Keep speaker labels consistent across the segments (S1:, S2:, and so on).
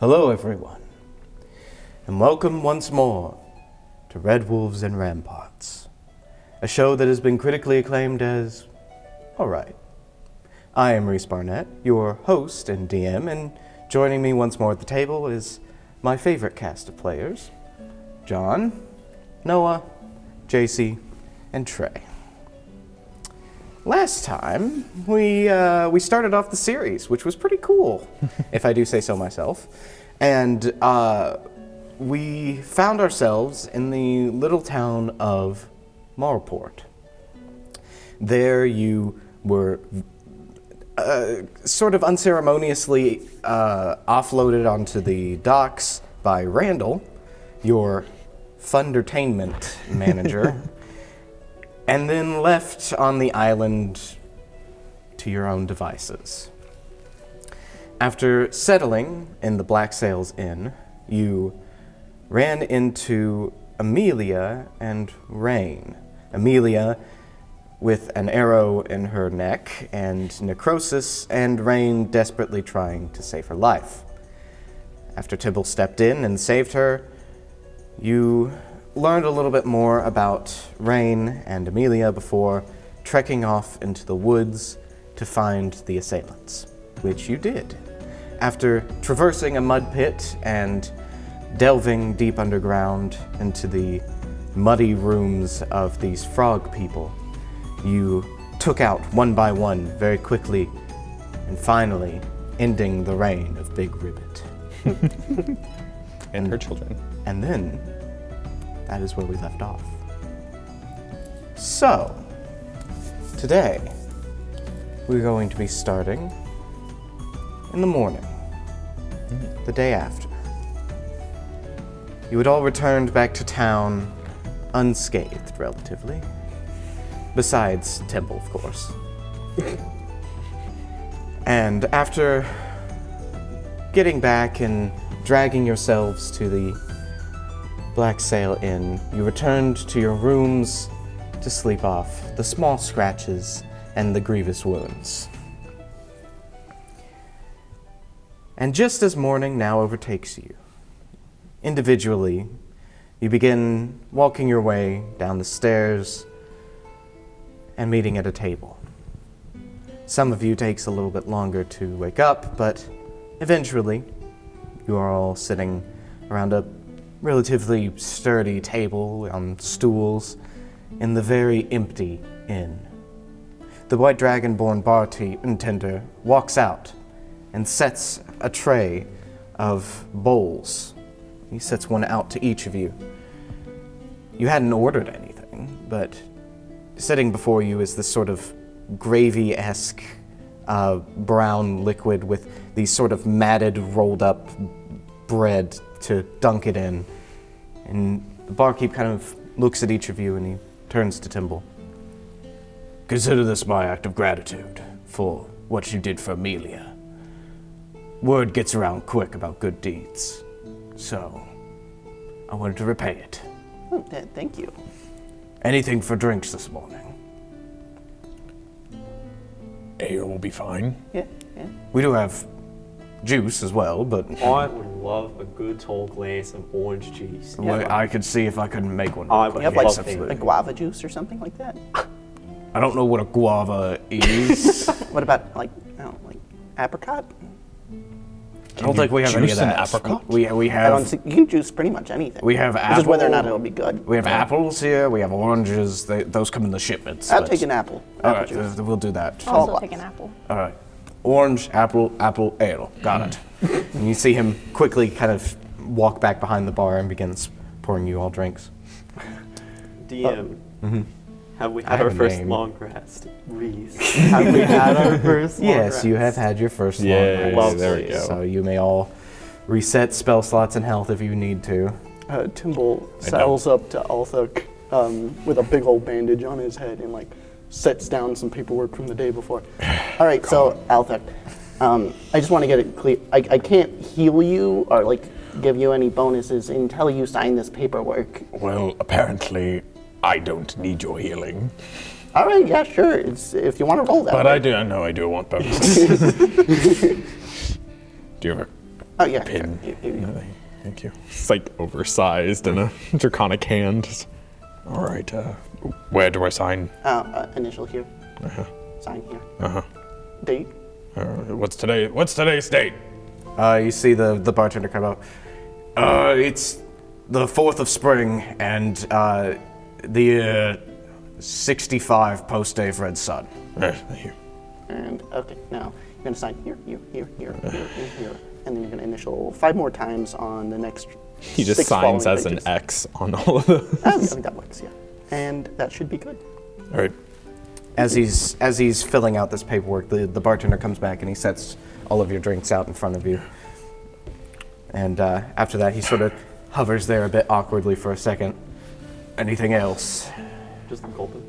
S1: Hello everyone, and welcome once more to Redwolves and Ramparts, a show that has been critically acclaimed as alright. I am Reese Barnett, your host and DM, and joining me once more at the table is my favorite cast of players, John, Noah, JC, and Trey. Last time, we started off the series, which was pretty cool, if I do say so myself. And we found ourselves in the little town of Marport. There you were sort of unceremoniously offloaded onto the docks by Randall, your fundertainment manager, and then left on the island to your own devices. After settling in the Black Sails Inn, you ran into Amelia and Rain. Amelia with an arrow in her neck and necrosis, and Rain desperately trying to save her life. After Tibble stepped in and saved her, you learned a little bit more about Rain and Amelia before trekking off into the woods to find the assailants, which you did. After traversing a mud pit and delving deep underground into the muddy rooms of these frog people, you took out one by one very quickly, and finally ending the reign of Big Ribbit.
S2: And her children.
S1: And then that is where we left off. So, today, we're going to be starting in the morning, the day after. You had all returned back to town unscathed, relatively. Besides Temple, of course. And after getting back and dragging yourselves to the Black Sail Inn, you returned to your rooms to sleep off the small scratches and the grievous wounds. And just as morning now overtakes you, individually, you begin walking your way down the stairs and meeting at a table. Some of you takes a little bit longer to wake up, but eventually, you are all sitting around a relatively sturdy table on stools in the very empty inn. The White Dragonborn bartender walks out and sets a tray of bowls. He sets one out to each of you. You hadn't ordered anything, but sitting before you is this sort of gravy-esque brown liquid with these sort of matted, rolled up bread to dunk it in. And the barkeep kind of looks at each of you and he turns to Timble. Consider this my act of gratitude for what you did for Amelia. Word gets around quick about good deeds, so I wanted to repay it.
S3: Oh, thank you.
S1: Anything for drinks this morning?
S2: Ale will be fine.
S3: Yeah.
S1: We do have juice as well, but
S4: I would love a good tall glass of orange juice.
S1: I could see if I couldn't make one.
S4: I
S1: real
S4: would
S1: quick.
S3: You have
S4: love
S3: like,
S1: Absolutely.
S3: like guava juice or something like that?
S1: I don't know what a guava is.
S3: What about like apricot?
S1: I don't think we have any of
S2: juice an
S1: that.
S2: apricot?
S1: We
S3: I don't
S1: have
S3: see, you can juice pretty much anything.
S1: we have
S3: It's
S1: apple.
S3: just whether or not it'll be good.
S1: We have apples here. We have oranges. Those come in the shipments.
S3: I'll
S1: but-
S3: take an apple.
S1: All
S3: Apple
S1: right,
S3: juice.
S1: we'll do that.
S3: Oh.
S5: Also take an apple.
S1: All right. Orange, apple, ale. Got it. And you see him quickly kind of walk back behind the bar and begins pouring you all drinks.
S4: DM, have we
S1: I
S4: had
S1: have
S4: our
S1: a
S4: first
S1: name.
S4: long rest? Reese.
S3: Have we had our first long
S1: Yes,
S3: rest?
S1: you have had your first long
S2: Yay,
S1: rest.
S2: there we go.
S1: So you may all reset spell slots and health if you need to.
S3: Timble saddles up to Althuk with a big old bandage on his head and like sets down some paperwork from the day before. All right, so Althuk, I just want to get it clear. I can't heal you or like give you any bonuses until you sign this paperwork.
S2: Well, apparently, I don't need your healing.
S3: All right, yeah, sure. It's if you want to roll that.
S2: But
S3: way.
S2: I do want bonuses. Do you have
S3: Oh, yeah.
S2: Pin.
S3: Sure. Here you go.
S2: Thank you. It's like oversized in a draconic hand. All right. Where do I sign?
S3: Initial here.
S2: Uh-huh.
S3: Sign here.
S2: Uh-huh.
S3: Date.
S2: What's today's date?
S1: You see the bartender come up. It's the 4th of spring and the 65 post-day of Red Sun.
S2: Thank you.
S3: And okay, now you're gonna sign here, and then you're gonna initial 5 more times on the next.
S2: He just
S3: 6
S2: signs
S3: following
S2: as an
S3: pages.
S2: X on all of those.
S3: I think that works, yeah. And that should be good.
S2: All right.
S1: As he's filling out this paperwork, the bartender comes back and he sets all of your drinks out in front of you. And after that, he sort of hovers there a bit awkwardly for a second. Anything else?
S4: Just gulping.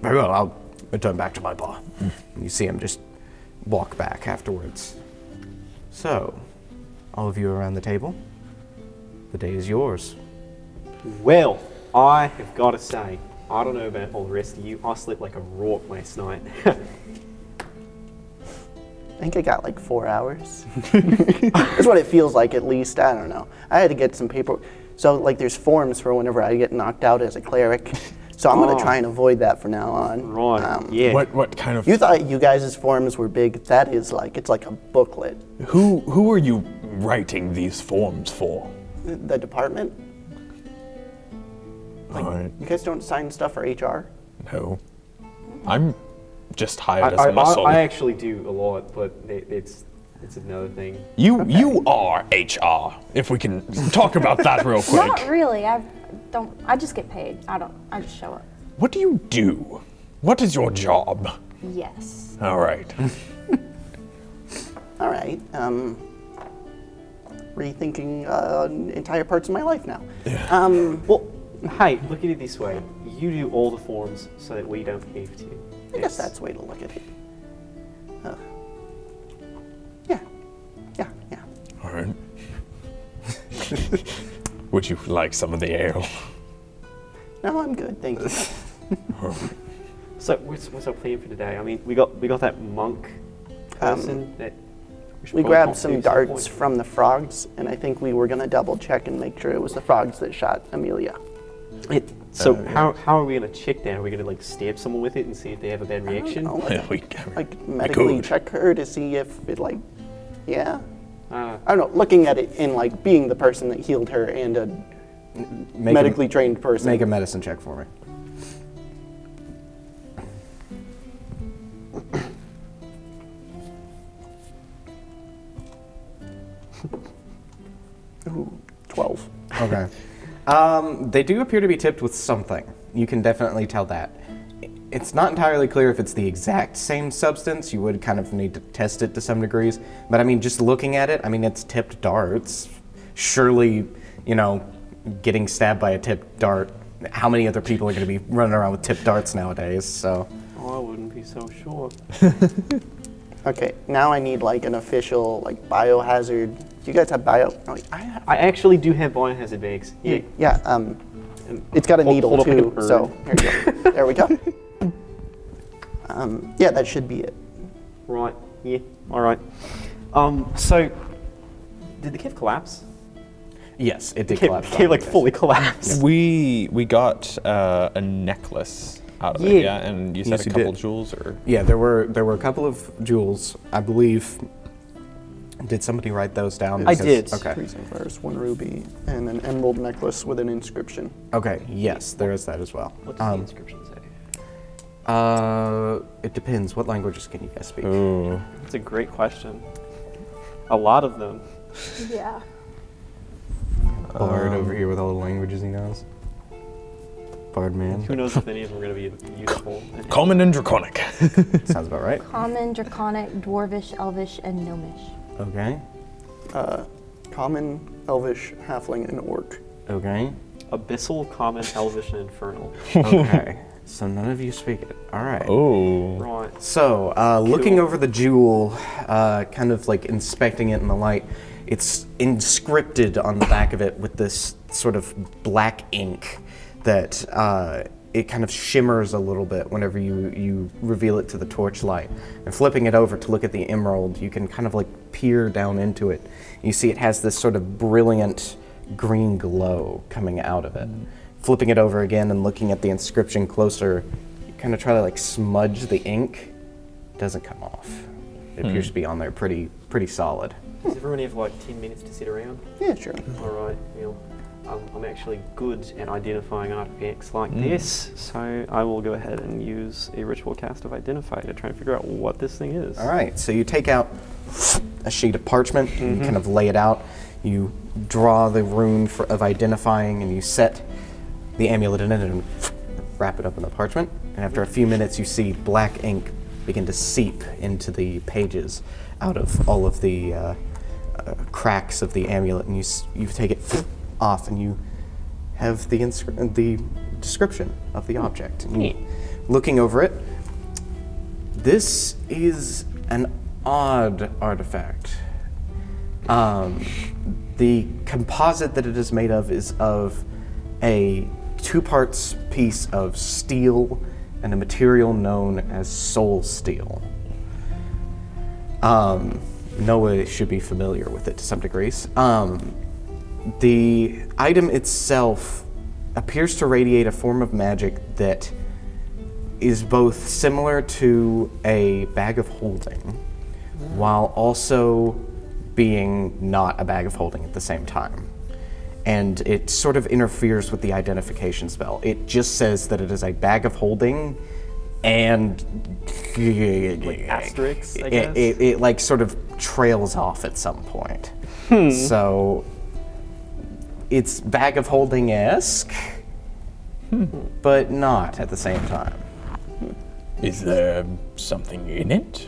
S1: Very well, I'll return back to my bar. You see him just walk back afterwards. So, all of you around the table, the day is yours.
S4: Well, I have got to say, I don't know about all the rest of you. I slept like a rock last night.
S3: I think I got like 4 hours. That's what it feels like, at least. I don't know. I had to get some paper. So, like, there's forms for whenever I get knocked out as a cleric. So I'm going to try and avoid that from now on.
S4: Right. Yeah.
S2: What kind of?
S3: You thought you guys' forms were big. That is like, it's like a booklet.
S2: Who are you writing these forms for?
S3: The department?
S2: All right.
S3: You guys don't sign stuff for HR?
S2: No. I'm just hired as a muscle.
S4: I actually do a lot, but it's another thing.
S2: You are HR. If we can talk about that real quick.
S5: Not really. I just get paid. I just show up.
S2: What do you do? What is your job?
S5: Yes.
S2: All right.
S3: All right. Rethinking entire parts of my life now.
S4: Well, hey, look at it this way. You do all the forms so that we don't have to.
S3: I guess that's the way to look at it. Yeah.
S2: All right. Would you like some of the ale?
S3: No, I'm good, thank you.
S4: So what's our plan for today? I mean, we got that monk person that should
S3: We
S4: probably
S3: grabbed
S4: talk to
S3: some
S4: at
S3: darts
S4: point.
S3: from the frogs, and I think we were going to double check and make sure it was the frogs that shot Amelia.
S4: So how are we gonna check that? Are we gonna like stab someone with it and see if they have a bad reaction?
S3: Like medically
S2: could.
S3: check her to see if it yeah.
S4: Uh,
S3: I don't know, looking at it in like being the person that healed her and a medically trained person.
S1: Make a medicine check for me.
S3: Ooh, 12.
S1: Okay. They do appear to be tipped with something. You can definitely tell that. It's not entirely clear if it's the exact same substance. You would kind of need to test it to some degrees. But I mean, just looking at it, I mean, it's tipped darts. Surely, getting stabbed by a tipped dart, how many other people are going to be running around with tipped darts nowadays? So.
S4: I wouldn't be so sure.
S3: Okay, now I need like an official like biohazard. Do you guys have bio? Oh,
S4: I actually do have biohazard bags. Yeah.
S3: Yeah. It's got a needle
S4: hold up like
S3: too.
S4: a
S3: So here you go. There we go. Yeah, that should be it.
S4: Right. Yeah. All right. So, did the cave collapse?
S1: Yes, it did
S4: The
S1: collapse.
S4: cave like fully collapsed.
S2: We got a necklace out of it, yeah, and you said
S1: Yes,
S2: a
S1: you
S2: couple
S1: did.
S2: jewels, or
S1: Yeah, there were a couple of jewels, I believe. Did somebody write those down?
S4: I did.
S1: Okay.
S3: 3 sapphires, 1 ruby, and an emerald necklace with an inscription.
S1: Okay. Yes, there is that as well.
S4: What does the inscription say?
S1: It depends. What languages can you guys speak?
S2: ooh,
S4: That's a great question. A lot of them.
S5: Yeah.
S1: Bard over here with all the languages he knows. Bard man.
S4: Who knows if any of them are going to be useful?
S2: common and draconic.
S1: Sounds about right.
S5: Common, Draconic, Dwarvish, Elvish, and Gnomish.
S1: Okay.
S3: Common, elvish, halfling, and orc.
S1: Okay.
S4: Abyssal, common, elvish, and infernal.
S1: Okay. So none of you speak it. All right.
S2: Oh,
S4: Right.
S1: So, looking over the jewel, kind of like inspecting it in the light, it's inscripted on the back of it with this sort of black ink that it kind of shimmers a little bit whenever you reveal it to the torchlight. And flipping it over to look at the emerald, you can kind of like peer down into it. You see it has this sort of brilliant green glow coming out of it. Flipping it over again and looking at the inscription closer, you kind of try to like smudge the ink. It doesn't come off. It appears to be on there pretty solid.
S4: Does everyone have like 10 minutes to sit around?
S3: Yeah, sure.
S4: All right, Neil. I'm actually good at identifying artifacts like this, so I will go ahead and use a ritual cast of Identify to try and figure out what this thing is.
S1: All right, so you take out a sheet of parchment, and you kind of lay it out. You draw the rune of identifying, and you set the amulet in it and wrap it up in the parchment. And after a few minutes, you see black ink begin to seep into the pages out of all of the cracks of the amulet, and you take it off, and you have the description of the object. And you, looking over it, this is an odd artifact. The composite that it is made of is of a 2-parts piece of steel and a material known as soul steel. Noah should be familiar with it to some degrees. The item itself appears to radiate a form of magic that is both similar to a bag of holding, while also being not a bag of holding at the same time. And it sort of interferes with the identification spell. It just says that it is a bag of holding, and
S4: Like asterisks, I guess?
S1: it like sort of trails off at some point. So it's bag of holding-esque, but not at the same time.
S2: Is there something in it?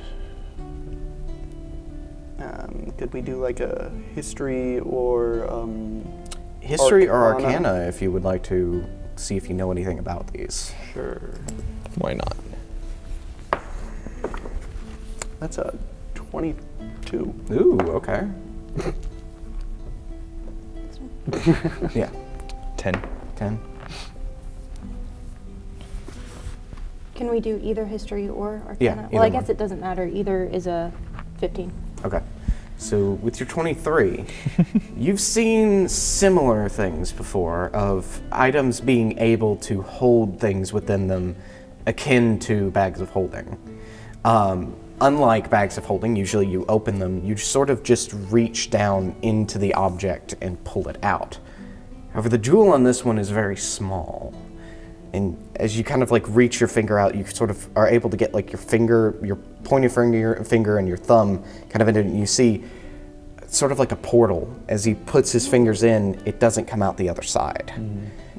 S3: Could we do like a history or
S1: History or
S3: Arcana?
S1: Arcana, if you would like to see if you know anything about these.
S4: Sure.
S2: Why not?
S3: That's a 22.
S1: Ooh, okay. Yeah,
S2: 10.
S1: 10.
S5: Can we do either history or arcana?
S1: Yeah,
S5: Well,
S1: either
S5: I guess
S1: one.
S5: it doesn't matter. Either is a 15.
S1: Okay. So with your 23, you've seen similar things before of items being able to hold things within them akin to bags of holding. Unlike bags of holding, usually you open them, you sort of just reach down into the object and pull it out. However, the jewel on this one is very small. And as you kind of like reach your finger out, you sort of are able to get like your finger, your pointer finger and your thumb kind of in it, and you see sort of like a portal. As he puts his fingers in, it doesn't come out the other side.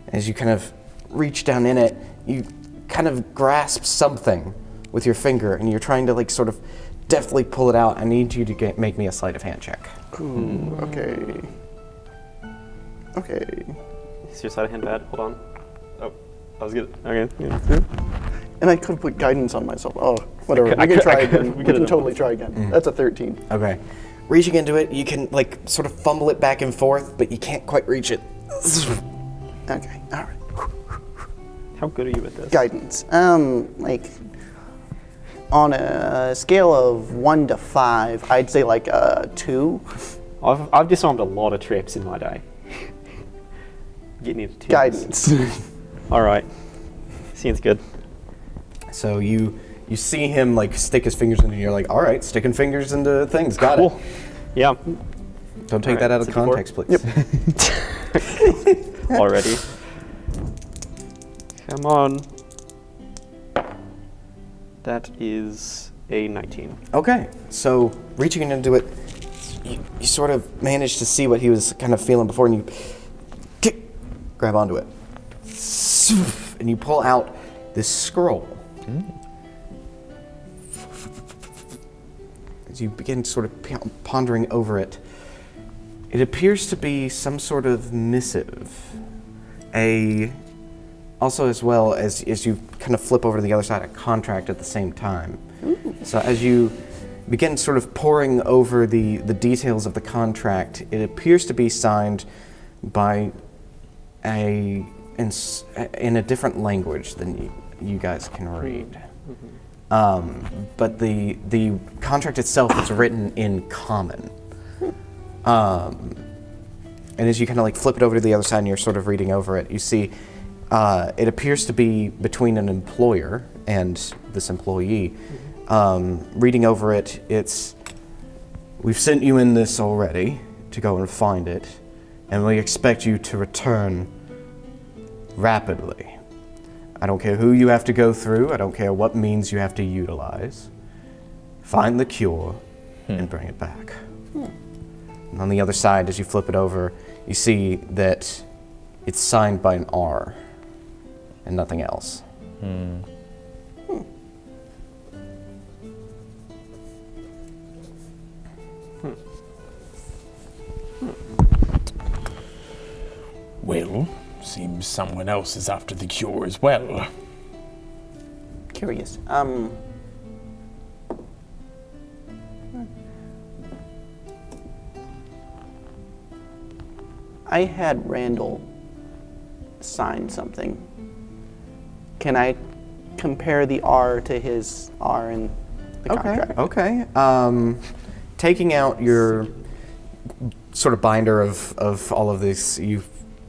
S1: As you kind of reach down in it, you kind of grasp something with your finger, and you're trying to like sort of deftly pull it out. I need you to make me a sleight of hand check.
S3: Ooh, okay. Okay.
S4: Is your side of hand bad? Hold on. Oh, I was good. Okay. Yeah.
S3: And I could have put guidance on myself. Oh, whatever.
S4: I
S3: We can
S4: could-
S3: try
S4: I could-
S3: again.
S4: we
S3: We
S4: could
S3: can
S4: have-
S3: totally try again. That's a 13.
S1: Okay. Reaching into it, you can like sort of fumble it back and forth, but you can't quite reach it.
S3: Okay, all right.
S4: How good are you at this?
S3: Guidance. Like on a scale of 1 to 5, I'd say like a 2.
S4: I've disarmed a lot of traps in my day. Getting into twos.
S3: Guidance.
S4: All right. Seems good.
S1: So you see him like stick his fingers in, and you're like, all right, sticking fingers into things, got
S4: Cool. Yeah.
S1: it. Don't take
S4: All
S1: that
S4: right,
S1: out of
S4: it's a D4.
S1: context, please.
S4: Already. Come on. That is a 19.
S1: Okay, so reaching into it, you sort of manage to see what he was kind of feeling before, and you grab onto it. And you pull out this scroll. As you begin sort of pondering over it, it appears to be some sort of missive. Also, as well as you kind of flip over to the other side, a contract at the same time. So as you begin sort of poring over the details of the contract, it appears to be signed by a in a different language than you guys can read. But the contract itself is written in common. And as you kind of like flip it over to the other side and you're sort of reading over it, you see it appears to be between an employer and this employee. Reading over it, we've sent you in this already to go and find it, and we expect you to return rapidly. I don't care who you have to go through, I don't care what means you have to utilize. Find the cure and bring it back. And on the other side, as you flip it over, you see that it's signed by an R and nothing else.
S2: Well, seems someone else is after the cure as well.
S3: Curious. I had Randall sign something. Can I compare the R to his R in the contract?
S1: Okay. Taking out your sort of binder of all of this, you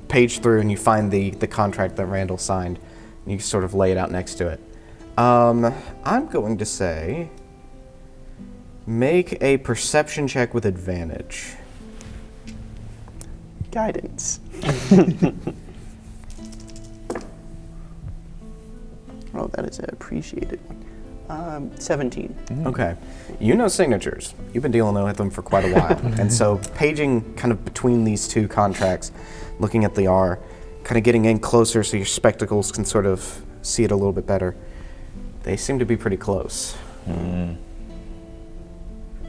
S1: page through and you find the contract that Randall signed, and you sort of lay it out next to it. I'm going to say, make a perception check with advantage.
S3: Guidance. Oh, that is an appreciated one. 17.
S1: Okay. You know signatures. You've been dealing with them for quite a while. And so paging kind of between these two contracts, looking at the R, kind of getting in closer so your spectacles can sort of see it a little bit better. They seem to be pretty close.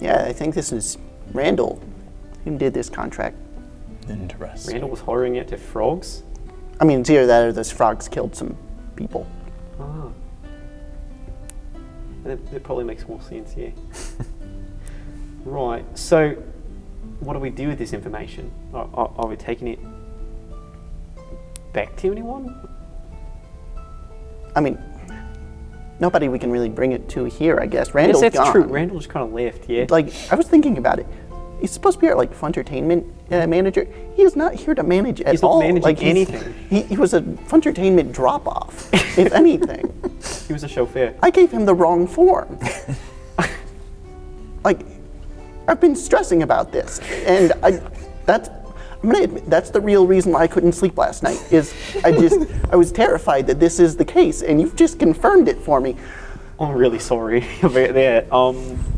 S3: Yeah, I think this is Randall who did this contract.
S2: Interesting.
S4: Randall was hiring it to frogs?
S3: I mean, it's either that or those frogs killed some people.
S4: Ah. That probably makes more sense, yeah. Right, so what do we do with this information? Are we taking it back to anyone?
S3: I mean, nobody we can really bring it to here, I guess. Randall's
S4: yes, that's
S3: gone.
S4: true. Randall just kind of left, yeah.
S3: Like, I was thinking about it. He's supposed to be our, like, funtertainment manager. He is not here to manage at all.
S4: He's not managing
S3: like,
S4: anything.
S3: He was a funtertainment drop-off, if anything.
S4: He was a chauffeur.
S3: I gave him the wrong form. Like, I've been stressing about this, and I'm gonna admit, that's the real reason why I couldn't sleep last night, is I was terrified that this is the case, and you've just confirmed it for me.
S4: I'm really sorry about that.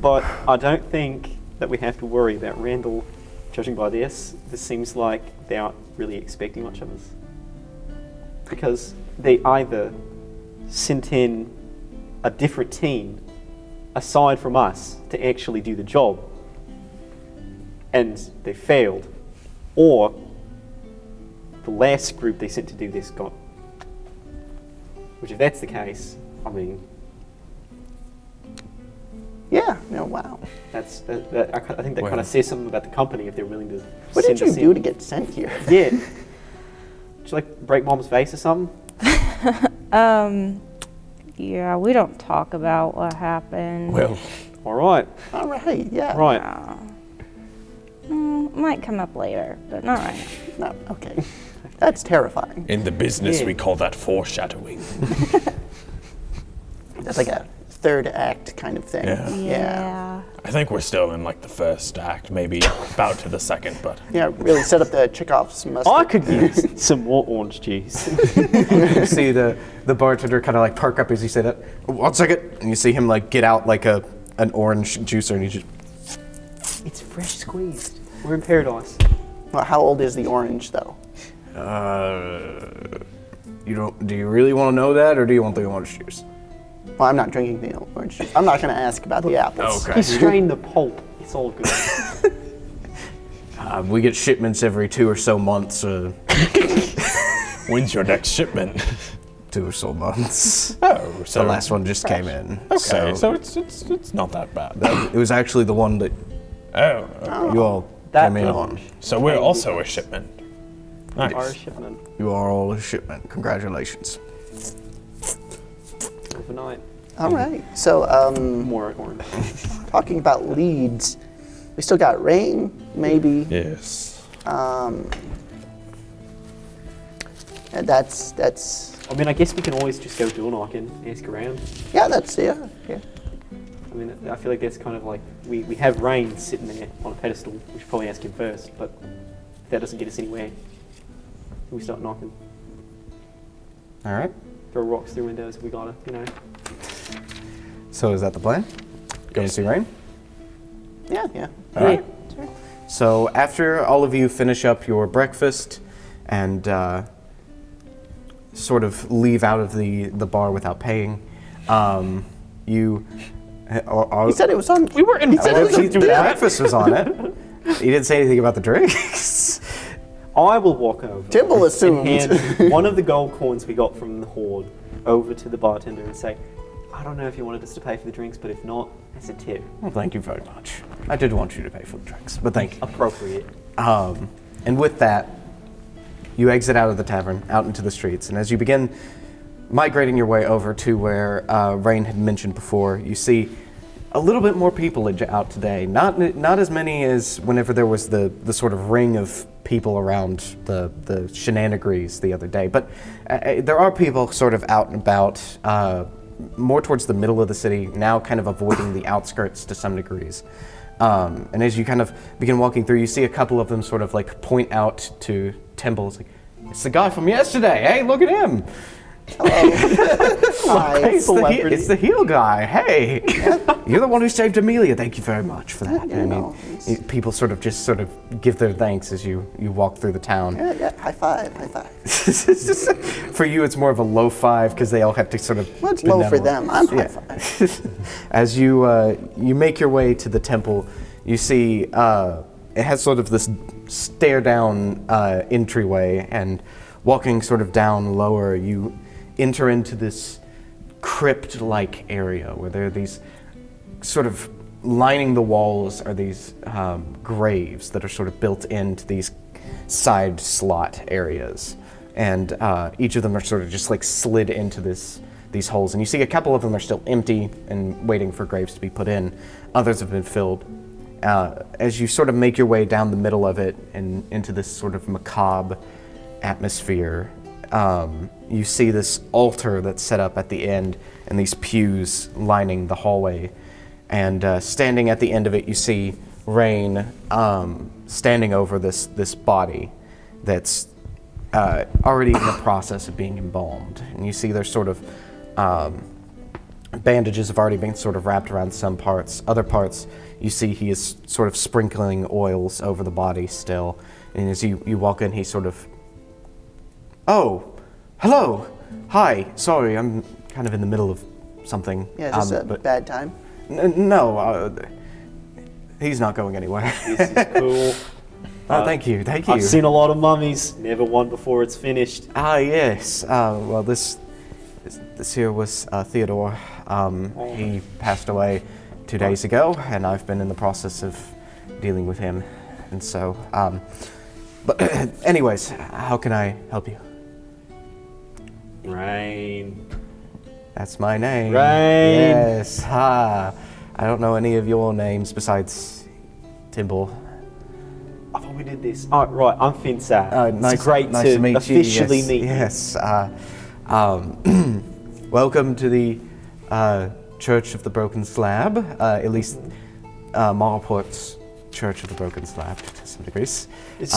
S4: But I don't think that we have to worry about Randall. Judging by this seems like they aren't really expecting much of us. Because they either sent in a different team aside from us to actually do the job, and they failed, or the last group they sent to do this got. Which, if that's the case, I mean,
S3: Yeah, no, wow.
S4: I think that kind of says something about the company if they're willing to.
S3: What did you do to get sent here?
S4: Yeah. Did you like break Mom's face or something?
S5: Yeah, we don't talk about what happened.
S2: Well,
S4: All right.
S3: All right, yeah.
S4: Right.
S5: Might come up later, but not right now.
S3: No, okay. That's terrifying.
S2: in the business
S4: Yeah.
S2: we call that foreshadowing.
S3: That's like a third act kind of thing.
S2: Yeah.
S5: Yeah.
S2: I think we're still in like the first act, maybe about to the second, but
S3: Yeah, really set up the Chekhov's mustard.
S4: I could use some more orange juice.
S1: You see the bartender kind of like perk up as you say that. 1 second, and you see him like get out like an orange juicer, and he just.
S4: It's fresh squeezed. We're in paradise.
S3: Well, how old is the orange, though?
S1: You don't? Do you really want to know that, or do you want the orange juice?
S3: Well, I'm not drinking the orange juice. I'm not going to ask about the apples.
S2: okay.
S4: He strained the pulp. It's all good.
S1: We get shipments every 2 or so months.
S2: When's your next shipment?
S1: 2 or so months.
S2: Oh, so
S1: The last one just came in.
S2: Okay, so it's not that bad.
S1: It was actually the one that
S2: Oh,
S1: you all
S4: That
S1: came in
S4: one.
S1: on.
S2: so we're also a shipment. Nice.
S4: Irish shipment
S1: You are all a shipment. Congratulations.
S4: overnight.
S3: All right. So,
S4: More orange.
S3: talking about leads, we still got Rain, maybe.
S2: Yes.
S3: And that's.
S4: I mean, I guess we can always just go door knock and ask around.
S3: Yeah, yeah.
S4: I mean, I feel like that's kind of like we have Rain sitting there on a pedestal. We should probably ask him first, but if that doesn't get us anywhere, we start knocking.
S1: All right.
S4: Throw rocks through windows if we got it, you know.
S1: So is that the plan? Go see Rain?
S3: Yeah.
S1: All right.
S5: Sure.
S1: So after all of you finish up your breakfast and sort of leave out of the bar without paying, you...
S3: He said it was on.
S4: We were involved in
S1: the
S4: that.
S1: breakfast was on it. He didn't say anything about the drinks.
S4: I will walk over.
S3: Timble assumed.
S4: And hand one of the gold coins we got from the hoard over to the bartender and say, I don't know if you wanted us to pay for the drinks, but if not, it's a tip.
S1: Well, thank you very much. I did want you to pay for the drinks, but thank you.
S4: Appropriate.
S1: And with that, you exit out of the tavern, out into the streets, and as you begin migrating your way over to where Rain had mentioned before, you see a little bit more people out today. Not as many as whenever there was the sort of ring of people around the shenanigans the other day, but there are people sort of out and about, more towards the middle of the city, now kind of avoiding the outskirts to some degrees. And as you kind of begin walking through, you see a couple of them sort of like point out to Temple. It's like, it's the guy from yesterday. Hey, look at him.
S3: Hi.
S1: It's the heel guy. Hey, you're the one who saved Amelia. Thank you very much for that.
S3: Yeah, no,
S1: people sort of give their thanks as you walk through the town.
S3: Yeah. High five.
S1: For you, it's more of a low five because they all have to sort of.
S3: Well, it's low for them. I'm high five.
S1: As you make your way to the temple, you see it has sort of this stare down entryway, and walking sort of down lower, you enter into this crypt-like area where there are these sort of lining the walls are these graves that are sort of built into these side slot areas, and each of them are sort of just like slid into these holes, and you see a couple of them are still empty and waiting for graves to be put in. Others have been filled. As you sort of make your way down the middle of it and into this sort of macabre atmosphere, you see this altar that's set up at the end and these pews lining the hallway, and standing at the end of it you see Rain standing over this body that's already in the process of being embalmed, and you see there's sort of bandages have already been sort of wrapped around some parts. Other parts you see he is sort of sprinkling oils over the body still, and as you walk in he sort of, oh, hello, hi, sorry, I'm kind of in the middle of something.
S3: Yeah, is this a bad time?
S1: No, he's not going anywhere.
S4: This is cool.
S1: Oh, thank you.
S4: I've seen a lot of mummies, never one before it's finished.
S1: Ah, yes. Well, this here was Theodore. He passed away 2 days ago, and I've been in the process of dealing with him. And so, but anyways, how can I help you?
S4: Rain.
S1: That's my name.
S4: Rain.
S1: Yes. Ha. I don't know any of your names besides Timble.
S4: I thought we did this. Oh, right, I'm Finsat.
S1: Nice,
S4: it's great
S1: nice to meet
S4: officially
S1: you.
S4: meet you.
S1: Yes. Welcome to the Church of the Broken Slab, at least Marport's Church of the Broken Slab to some degrees.
S4: Is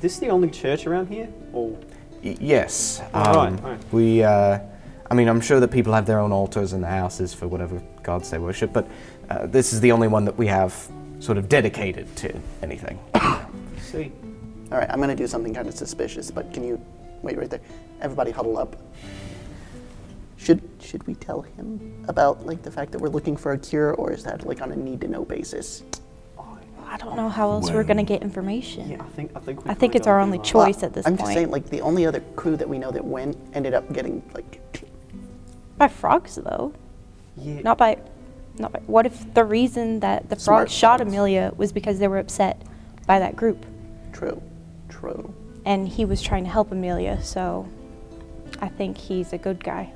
S4: this the only church around here? Or
S1: Yes.
S4: Right.
S1: We, I mean, I'm sure that people have their own altars in the houses for whatever gods they worship, but this is the only one that we have sort of dedicated to anything.
S4: see.
S3: All right, I'm going to do something kind of suspicious, but can you wait right there? Everybody huddle up. Should we tell him about like the fact that we're looking for a cure, or is that like on a need-to-know basis?
S5: I don't know how else we're gonna get information.
S4: Yeah,
S5: I think it's our only choice at this
S3: I'm
S5: point.
S3: just saying, like the only other crew that we know that went ended up getting like.
S5: By frogs, though.
S4: Yeah.
S5: Not by. What if the reason that the
S3: Smart
S5: frogs shot
S3: frogs.
S5: Amelia was because they were upset by that group?
S3: True.
S5: and he was trying to help Amelia, so I think he's a good guy.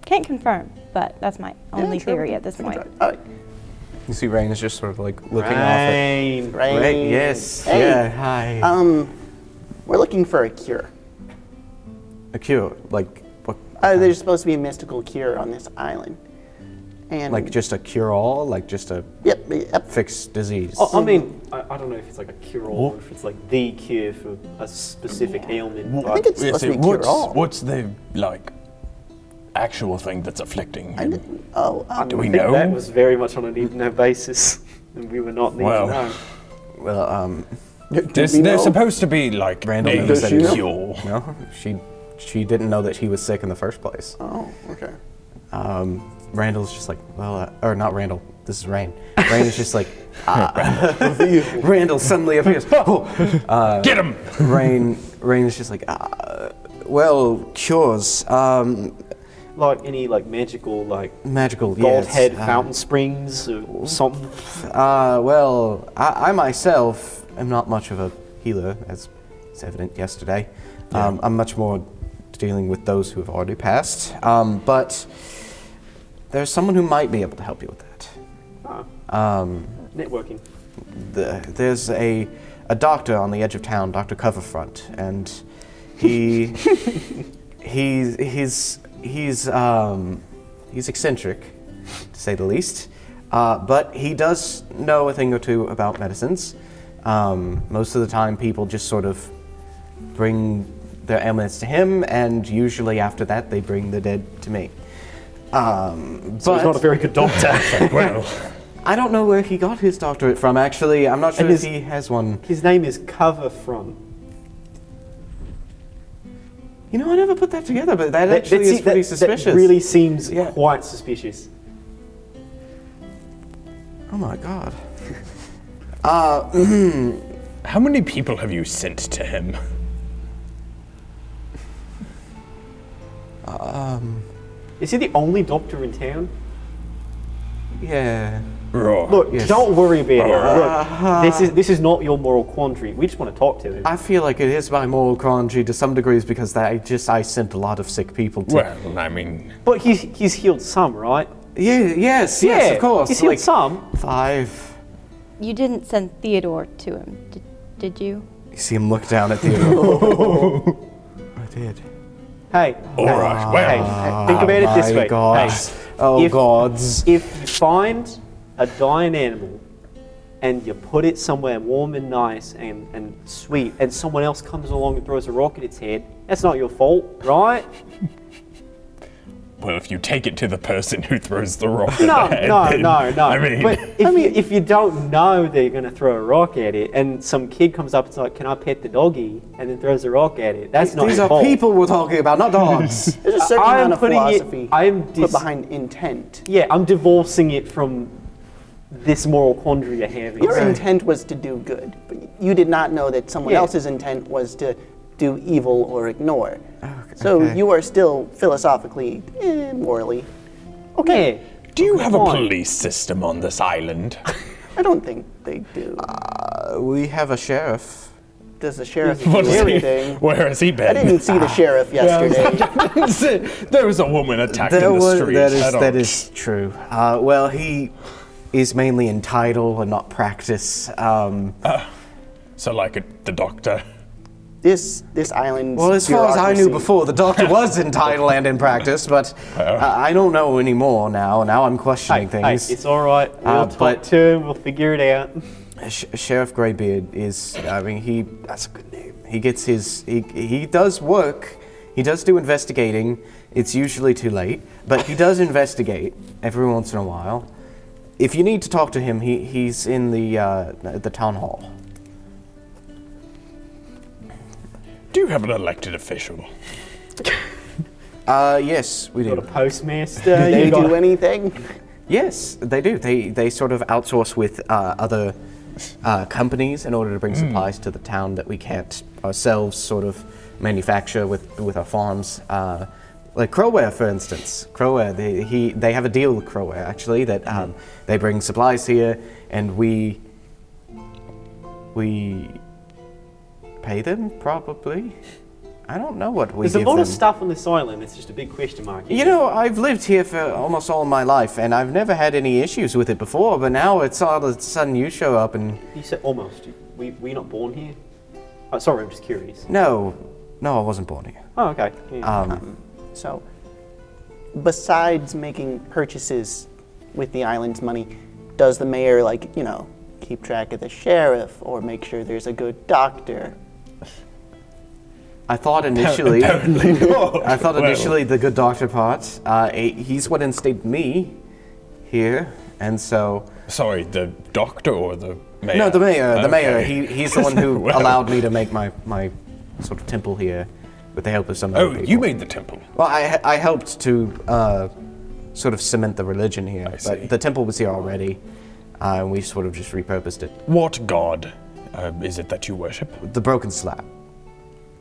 S5: Can't confirm, but that's my only theory at this point.
S3: All right.
S1: You see Rain is just sort of like looking off at...
S4: Rain.
S1: Right, yes,
S3: Hey.
S1: yeah, hi.
S3: We're looking for a cure.
S1: A cure, like what?
S3: There's supposed to be a mystical cure on this island. And
S1: Like just a cure-all, like just a
S3: yep.
S1: fix disease.
S4: Oh, I mean, I don't know if it's like a cure-all or if it's like the cure for a specific ailment.
S3: I think it's supposed to be cure all.
S2: What's the, like, actual thing that's afflicting him?
S3: Do
S2: Do we
S4: I think
S2: know?
S4: that was very much on a need-to-know basis, and we were not need
S2: Well.
S4: to know.
S1: Well,
S2: There's supposed to be, like,
S1: Randall
S2: a
S1: never said it.
S2: cure.
S1: no, she didn't know that he was sick in the first place.
S3: Oh, okay.
S1: Randall's just like, well, or not Randall. This is Rain. Rain is just like, Randall suddenly appears. Oh,
S2: Get him!
S1: Rain is just like, well, cures.
S4: Like any like magical like
S1: Magical,
S4: gold
S1: yes.
S4: head fountain springs or something.
S1: Well, I myself am not much of a healer, as is evident yesterday. I'm much more dealing with those who have already passed. But there's someone who might be able to help you with that.
S4: Networking.
S1: There's a doctor on the edge of town, Dr. Coverfront, and he's eccentric, to say the least. But he does know a thing or two about medicines. Most of the time, people just sort of bring their ailments to him, and usually after that, they bring the dead to me.
S4: So he's not a very good doctor.
S2: Well,
S1: I don't know where he got his doctorate from, actually. I'm not sure
S4: And
S1: if he has one.
S4: His name is Coverfront.
S1: You know, I never put that together, but that actually is pretty suspicious.
S4: That really seems
S1: Yeah.
S4: quite suspicious.
S1: Oh my god.
S2: how many people have you sent to him?
S4: Is he the only doctor in town?
S1: Yeah.
S4: Look,
S1: Yes.
S4: don't worry about it. Look, this is not your moral quandary. We just want to talk to him.
S1: I feel like it is my moral quandary to some degrees because I sent a lot of sick people to...
S2: Well, I mean,
S4: But he's healed some, right?
S1: Yes,
S4: Yeah,
S1: of course.
S4: he's healed
S1: like
S4: some.
S1: 5.
S5: You didn't send Theodore to him, did you?
S1: You see him look down at Theodore. I did.
S4: Hey,
S2: all right, well,
S4: hey, think about it this way.
S1: Gods.
S4: Hey,
S1: Oh,
S4: if-
S1: gods.
S4: if you find a dying animal and you put it somewhere warm and nice and sweet, and someone else comes along and throws a rock at its head, that's not your fault, right?
S2: well, if you take it to the person who throws the rock at
S4: No,
S2: the head,
S4: no,
S2: then,
S4: no.
S2: I mean,
S4: But if you don't know they're going to throw a rock at it, and some kid comes up and is like, "Can I pet the doggy?" and then throws a rock at it, that's not
S1: These
S4: your
S1: are
S4: fault.
S1: people we're talking about, not dogs.
S3: There's a certain
S4: I'm
S3: amount of
S4: putting it-
S3: philosophy
S4: I'm
S3: put behind intent.
S4: Yeah, I'm divorcing it from this moral quandary you're having.
S3: Your intent was to do good, but you did not know that someone
S4: Yeah.
S3: else's intent was to do evil or ignore. So
S1: okay.
S3: you are still philosophically, morally. Okay.
S4: Yeah.
S2: do you have a
S4: fine.
S2: police system on this island?
S3: I don't think they do.
S1: We have a sheriff.
S3: Does the sheriff
S2: What
S3: do
S2: is he-
S3: everything?
S2: Where has he been?
S3: I didn't see the sheriff yesterday.
S2: There was a woman attacked in the street.
S1: That is true. Well, he is mainly in title and not practice.
S2: So, like the doctor.
S3: This island.
S1: Well, as far as I knew before, the doctor was in title and in practice, but I don't know anymore now. Now I'm questioning
S4: Hey,
S1: things.
S4: it's all right. We'll talk
S1: but-
S4: to him. We'll figure it out.
S1: Sheriff Greybeard is, I mean, that's a good name. He gets his, he does work. He does do investigating. It's usually too late, but he does investigate every once in a while. If you need to talk to him, he's in the town hall.
S2: Do you have an elected official?
S1: Yes, we
S4: Got a
S1: do.
S4: postmaster.
S3: Do they
S4: you got
S3: do anything?
S1: Yes, they do. They sort of outsource with other companies in order to bring supplies to the town that we can't ourselves sort of manufacture with our farms. Like Crowware, for instance. Crowware, they have a deal with Crowware actually that they bring supplies here, and we Pay them, probably. I don't know what we
S4: There's a
S1: give
S4: lot
S1: them.
S4: of stuff on this island. It's just a big question mark.
S1: You know, I've lived here for almost all my life, and I've never had any issues with it before, but now it's all of a sudden you show up and...
S4: You said almost. Were you not born here? Oh, sorry, I'm just curious.
S1: No, I wasn't born here.
S4: Oh, okay. Yeah.
S3: So, besides making purchases with the island's money, does the mayor, like, you know, keep track of the sheriff or make sure there's a good doctor?
S1: I thought initially...
S2: Apparently not.
S1: I thought
S2: Well,
S1: initially the good doctor part. He's what instated me here, and so...
S2: Sorry, the doctor or the mayor?
S1: No, the mayor. The mayor.
S2: Okay.
S1: He's the one who
S2: Well.
S1: allowed me to make my sort of temple here with the help of some other
S2: Oh,
S1: people.
S2: you made the temple.
S1: Well, I helped to sort of cement the religion here,
S2: I see.
S1: but the temple was here already, and we sort of just repurposed it.
S2: What god is it that you worship?
S1: The broken slab.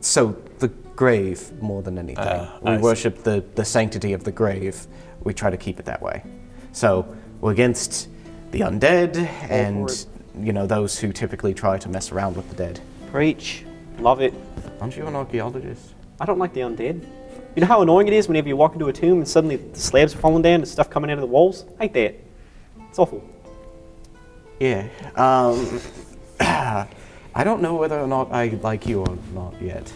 S1: So the grave more than anything. We
S2: I see.
S1: worship the sanctity of the grave. We try to keep it that way. So we're against the undead and those who typically try to mess around with the dead.
S4: Preach. Love it.
S1: Aren't you an archaeologist?
S4: I don't like the undead. You know how annoying it is whenever you walk into a tomb and suddenly the slabs are falling down and stuff coming out of the walls? I hate that. It's awful.
S1: Yeah. I don't know whether or not I like you or not yet.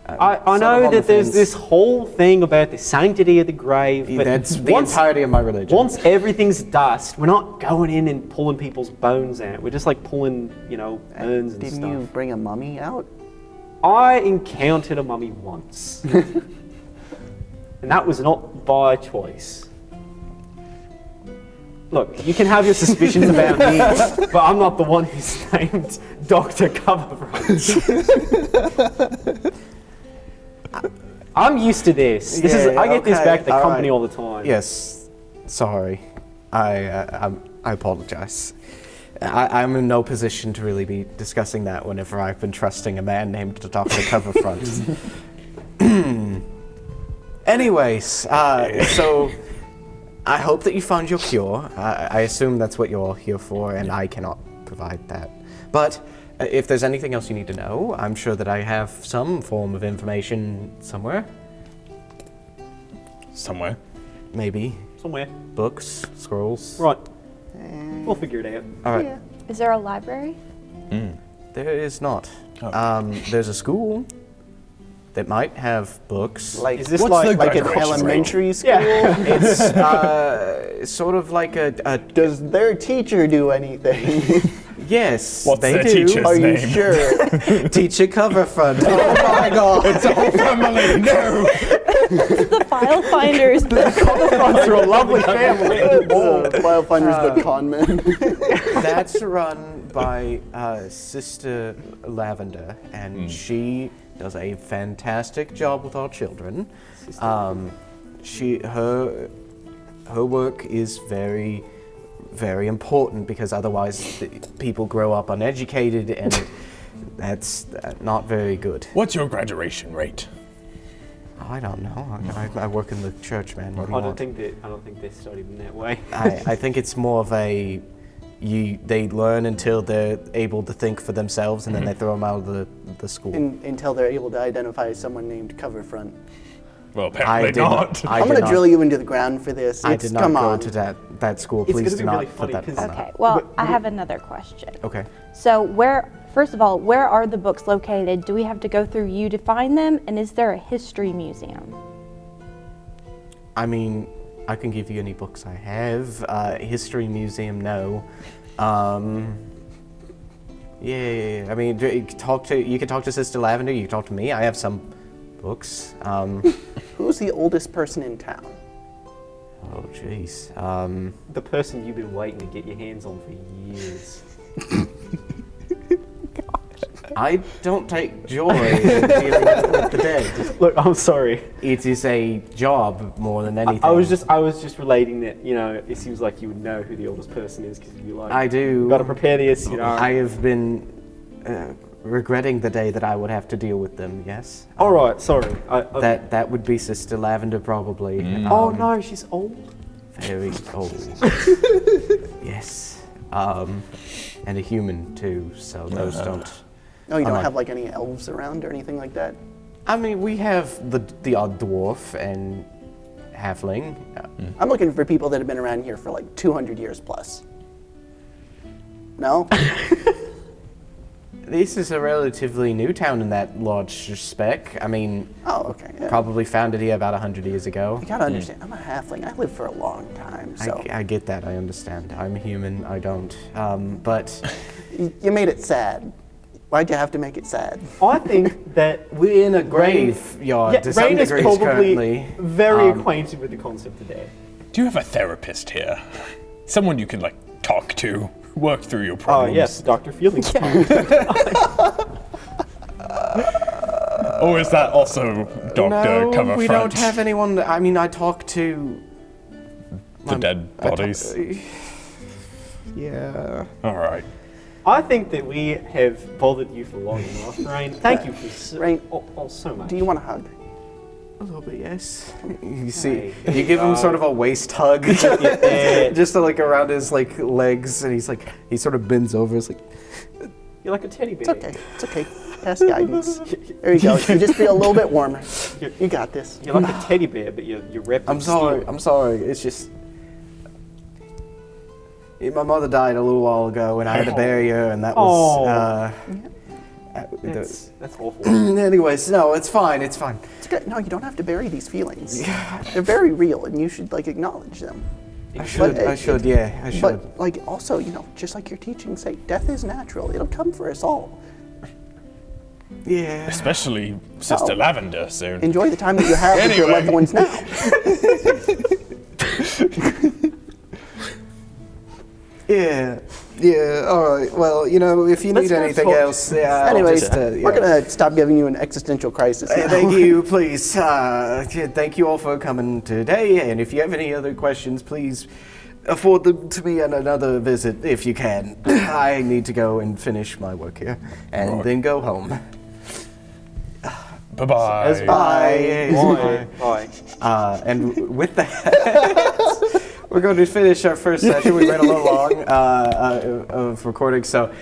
S4: I
S1: Sort of
S4: know
S1: on the
S4: that there's
S1: fence.
S4: this whole thing about the sanctity of the grave, but
S1: That's the
S4: once,
S1: entirety of my religion.
S4: once everything's dust, we're not going in and pulling people's bones out. We're just like pulling, urns and
S3: Didn't
S4: stuff.
S3: you bring a mummy out?
S4: I encountered a mummy once. And that was not by choice. Look, you can have your suspicions about me, but I'm not the one who's named Dr. Coverfront. I'm used to this. I get this
S1: okay,
S4: back at the
S1: all
S4: company
S1: right.
S4: all the time.
S1: Yes, sorry. I apologize. I'm in no position to really be discussing that whenever I've been trusting a man named Dr. Coverfront. Anyways, so I hope that you found your cure. I assume that's what you're all here for, and I cannot provide that. But if there's anything else you need to know, I'm sure that I have some form of information somewhere.
S2: Somewhere.
S1: Maybe.
S4: Somewhere.
S1: Books, scrolls.
S4: Right. We'll figure it out.
S1: All right.
S3: Yeah.
S5: Is there a library?
S1: There is not.
S2: Oh.
S1: There's a school that might have books.
S3: Like,
S4: Is this
S3: what's
S4: like-
S3: like an
S2: graduation
S3: elementary school?
S4: Yeah.
S1: It's sort of like a
S3: Does their teacher do anything?
S1: yes.
S2: What's
S1: they
S2: their
S1: do.
S2: teacher's
S3: Are you
S2: name?
S3: sure?
S1: Teacher Coverfront.
S3: Oh my god!
S2: It's a whole family. No.
S5: The file finders.
S4: Coverfronts are a lovely family.
S3: File finder's the con man.
S1: That's run by Sister Lavender, and she does a fantastic job with our children. Her work is very, very important because otherwise people grow up uneducated, and that's not very good.
S2: What's your graduation rate?
S1: I don't know. I work in the church, man. What do you
S4: I don't
S1: want?
S4: think they're studied in that way.
S1: I think it's more of a they learn until they're able to think for themselves, and then they throw them out of the school.
S3: Until they're able to identify someone named Coverfront.
S2: Well, apparently
S1: did
S2: not.
S1: I
S3: I'm
S1: did
S3: gonna
S1: not-
S3: drill you into the ground for this.
S1: I
S3: It's,
S1: did not
S3: come
S1: go
S3: on.
S1: to that school.
S4: It's
S1: Please
S4: gonna
S1: do
S4: be
S1: not
S4: really
S1: put
S4: funny
S1: that
S4: 'cause-
S1: on
S5: Okay, well, I have another question.
S1: Okay.
S5: So first of all, where are the books located? Do we have to go through you to find them? And is there a history museum?
S1: I mean, I can give you any books I have. History museum, no. Yeah. I mean, you can talk to Sister Lavender. You can talk to me. I have some books.
S3: Who's the oldest person in town?
S1: Oh, jeez.
S4: The person you've been waiting to get your hands on for years.
S1: I don't take joy in dealing with the dead.
S4: Look, I'm sorry.
S1: It is a job more than anything.
S4: I was just relating that, it seems like you would know who the oldest person is because you
S1: I do.
S4: got to prepare this,
S1: I have been regretting the day that I would have to deal with them. Yes.
S4: All right, sorry.
S1: That would be Sister Lavender probably.
S4: Oh no, she's old.
S1: Very old. Yes. And a human too. So those don't
S3: Oh, you don't
S1: Unlike-
S3: have like any elves around or anything like that?
S1: I mean, we have the odd dwarf and halfling.
S3: I'm looking for people that have been around here for like 200 years plus. No?
S1: This is a relatively new town in that large respect. I mean,
S3: Oh, okay. Yeah.
S1: probably founded here about 100 years ago.
S3: You gotta understand, I'm a halfling. I lived for a long time, so
S1: I get that, I understand. I'm human, I don't. But
S3: you made it sad. Why'd you have to make it sad?
S4: I think that
S1: we're in a
S4: Rain-
S1: graveyard to some
S4: Rain is
S1: degrees
S4: probably
S1: currently.
S4: very acquainted with the concept today.
S2: Do you have a therapist here? Someone you can like talk to, work through your
S4: Oh
S2: problems.
S4: yes, Dr. Fielding's
S2: Or is that also Doctor
S1: No,
S2: Cover
S1: we
S2: Front?
S1: don't have anyone. I mean, I talk to
S2: the dead bodies.
S1: Yeah.
S2: All right.
S4: I think that we have bothered you for long enough, Rain. Thank you for
S3: Rain,
S4: so much.
S3: do you want a hug?
S1: A little bit, yes. You see,
S4: Hey.
S1: you give him sort of a waist hug,
S4: Yeah.
S1: just to, like around his like legs, and he's like, he sort of bends over. It's like,
S4: You're like a teddy bear.
S3: It's okay. It's okay. Pass guidance. There you go. You just feel a little bit warmer. You got this.
S4: You're like a teddy bear, but you're wrapped
S1: I'm
S4: in
S1: sorry.
S4: steel.
S1: I'm sorry. It's just. My mother died a little while ago, and I had to bury her, and that was.
S4: That's awful.
S1: Anyways, no, it's fine. It's fine.
S3: It's good. No, you don't have to bury these feelings. They're very real, and you should like acknowledge them.
S1: I should.
S3: But,
S1: I should. Yeah, I should.
S3: But like also, you know, just like your teachings say, death is natural. It'll come for us all.
S1: Yeah.
S2: Especially Sister
S3: Oh.
S2: Lavender soon.
S3: Enjoy the time that you have with your
S2: Anyway.
S3: loved ones now.
S1: Yeah. Yeah. All right. Well, you know, if you
S4: Let's
S1: need
S4: go
S1: anything
S4: talk-
S1: else, yeah. I'll
S3: Anyways,
S1: just, yeah.
S3: we're gonna stop giving you an existential crisis. Now.
S1: Thank you, please. Thank you all for coming today. And if you have any other questions, please afford them to me on another visit if you can. I need to go and finish my work here and then go home.
S2: Bye-bye.
S1: Bye.
S4: Bye.
S1: And with that, we're going to finish our first session. We ran a little long of recording, so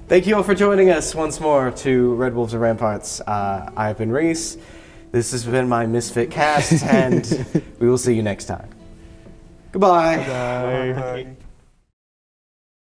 S1: thank you all for joining us once more to Redwolves and Ramparts. I've been Reese. This has been my Misfit cast, and we will see you next time. Goodbye.
S4: Bye.